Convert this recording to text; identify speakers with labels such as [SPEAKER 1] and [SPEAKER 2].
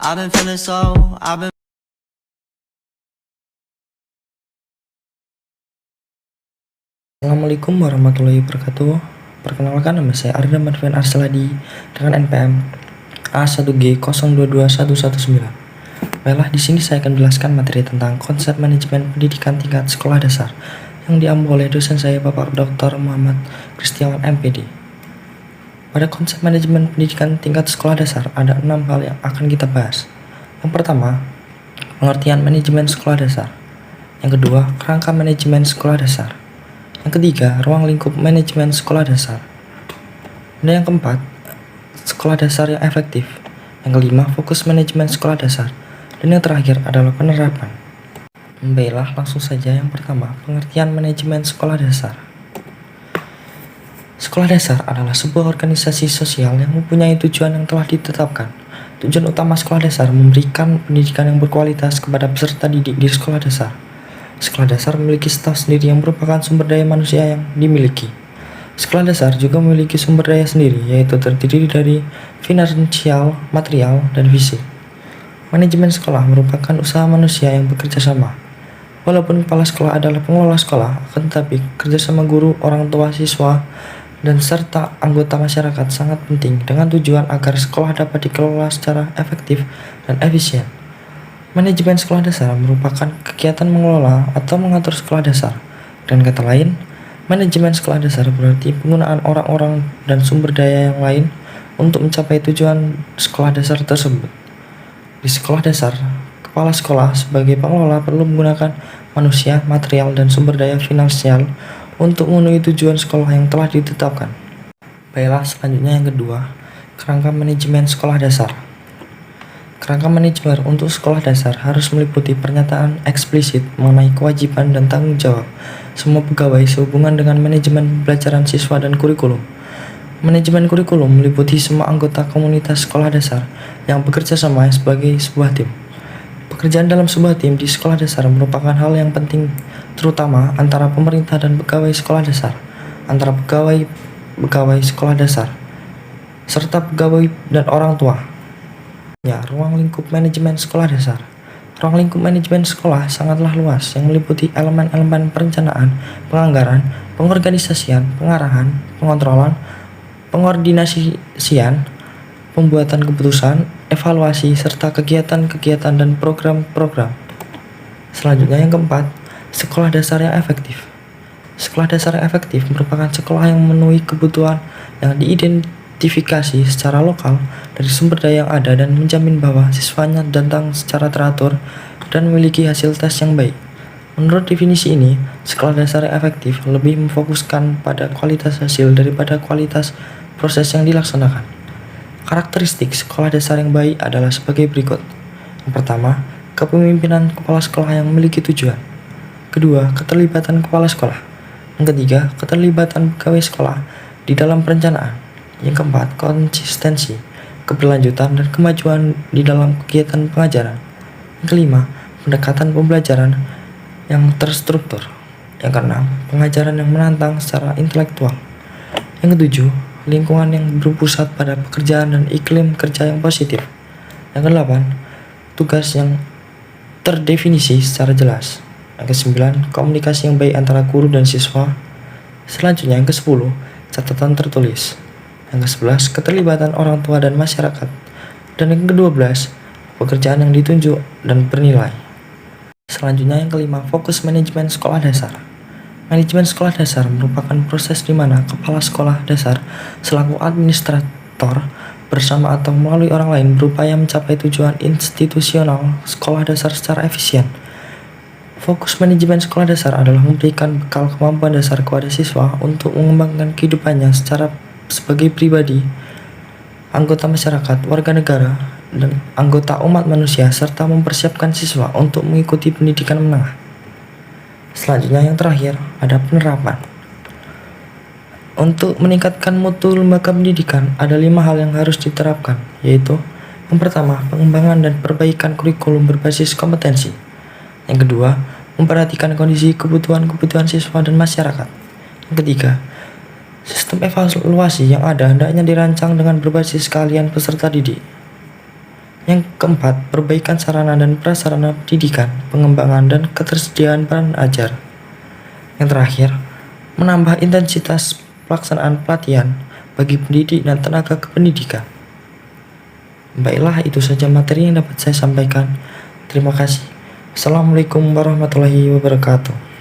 [SPEAKER 1] I've been feeling so, I've been
[SPEAKER 2] Assalamualaikum warahmatullahi wabarakatuh. Perkenalkan, nama saya Arda Marvian Arsaladi dengan NPM A1G022119. Baiklah, di sini saya akan menjelaskan materi tentang konsep manajemen pendidikan tingkat sekolah dasar yang diambil oleh dosen saya Bapak Dr. Muhammad Kristiawan MPD. Pada konsep manajemen pendidikan tingkat sekolah dasar ada 6 hal yang akan kita bahas. Yang pertama, pengertian manajemen sekolah dasar. Yang kedua, kerangka manajemen sekolah dasar. Yang ketiga, ruang lingkup manajemen sekolah dasar. Dan yang keempat, sekolah dasar yang efektif. Yang kelima, fokus manajemen sekolah dasar. Dan yang terakhir adalah penerapan. Baiklah, langsung saja. Yang pertama, pengertian manajemen sekolah dasar. Sekolah dasar adalah sebuah organisasi sosial yang mempunyai tujuan yang telah ditetapkan. Tujuan utama sekolah dasar memberikan pendidikan yang berkualitas kepada peserta didik di sekolah dasar. Sekolah dasar memiliki staf sendiri yang merupakan sumber daya manusia yang dimiliki. Sekolah dasar juga memiliki sumber daya sendiri, yaitu terdiri dari finansial, material, dan fisik. Manajemen sekolah merupakan usaha manusia yang bekerja sama. Walaupun kepala sekolah adalah pengelola sekolah, akan tetapi kerjasama guru, orang tua, siswa, dan serta anggota masyarakat sangat penting dengan tujuan agar sekolah dapat dikelola secara efektif dan efisien. Manajemen sekolah dasar merupakan kegiatan mengelola atau mengatur sekolah dasar. Dan kata lain, manajemen sekolah dasar berarti penggunaan orang-orang dan sumber daya yang lain untuk mencapai tujuan sekolah dasar tersebut. Di sekolah dasar, kepala sekolah sebagai pengelola perlu menggunakan manusia, material, dan sumber daya finansial untuk memenuhi tujuan sekolah yang telah ditetapkan. Baiklah, selanjutnya yang kedua, kerangka manajemen sekolah dasar. Kerangka manajemen untuk sekolah dasar harus meliputi pernyataan eksplisit mengenai kewajiban dan tanggung jawab semua pegawai sehubungan dengan manajemen pembelajaran siswa dan kurikulum. Manajemen kurikulum meliputi semua anggota komunitas sekolah dasar yang bekerja sama sebagai sebuah tim. Pekerjaan dalam sebuah tim di sekolah dasar merupakan hal yang penting, terutama antara pemerintah dan pegawai sekolah dasar, antara pegawai sekolah dasar, serta pegawai dan orang tua. Ya, ruang lingkup manajemen sekolah dasar. Ruang lingkup manajemen sekolah sangatlah luas yang meliputi elemen-elemen perencanaan, penganggaran, pengorganisasian, pengarahan, pengontrolan, pengordinasian, pembuatan keputusan, evaluasi, serta kegiatan-kegiatan dan program-program. Selanjutnya yang keempat, sekolah dasar yang efektif. Sekolah dasar yang efektif merupakan sekolah yang memenuhi kebutuhan yang diidentifikasi secara lokal dari sumber daya yang ada dan menjamin bahwa siswanya datang secara teratur dan memiliki hasil tes yang baik. Menurut definisi ini, sekolah dasar yang efektif lebih memfokuskan pada kualitas hasil daripada kualitas proses yang dilaksanakan. Karakteristik sekolah dasar yang baik adalah sebagai berikut. Yang pertama, kepemimpinan kepala sekolah yang memiliki tujuan. Kedua, keterlibatan kepala sekolah. Yang ketiga, keterlibatan pegawai sekolah di dalam perencanaan. Yang keempat, konsistensi, keberlanjutan, dan kemajuan di dalam kegiatan pengajaran. Yang kelima, pendekatan pembelajaran yang terstruktur. Yang keenam, pengajaran yang menantang secara intelektual. Yang ketujuh, lingkungan yang berpusat pada pekerjaan dan iklim kerja yang positif. Yang kedelapan, tugas yang terdefinisi secara jelas. Yang kesembilan, komunikasi yang baik antara guru dan siswa. Selanjutnya yang kesepuluh, catatan tertulis. Yang kesebelas, keterlibatan orang tua dan masyarakat. Dan yang kedua-belas, pekerjaan yang ditunjuk dan bernilai. Selanjutnya yang kelima, fokus manajemen sekolah dasar. Manajemen sekolah dasar merupakan proses di mana kepala sekolah dasar selaku administrator bersama atau melalui orang lain berupaya mencapai tujuan institusional sekolah dasar secara efisien. Fokus manajemen sekolah dasar adalah memberikan bekal kemampuan dasar kepada siswa untuk mengembangkan kehidupannya sebagai pribadi, anggota masyarakat, warga negara, dan anggota umat manusia, serta mempersiapkan siswa untuk mengikuti pendidikan menengah. Selanjutnya yang terakhir, ada penerapan. Untuk meningkatkan mutu lembaga pendidikan, ada 5 hal yang harus diterapkan, yaitu yang pertama, pengembangan dan perbaikan kurikulum berbasis kompetensi. Yang kedua, memperhatikan kondisi kebutuhan siswa dan masyarakat. Yang ketiga, sistem evaluasi yang ada hendaknya dirancang dengan berbasis keahlian peserta didik. Yang keempat, perbaikan sarana dan prasarana pendidikan, pengembangan dan ketersediaan bahan ajar. Yang terakhir, menambah intensitas pelaksanaan pelatihan bagi pendidik dan tenaga kependidikan. Baiklah, itu saja materi yang dapat saya sampaikan. Terima kasih. Assalamualaikum warahmatullahi wabarakatuh.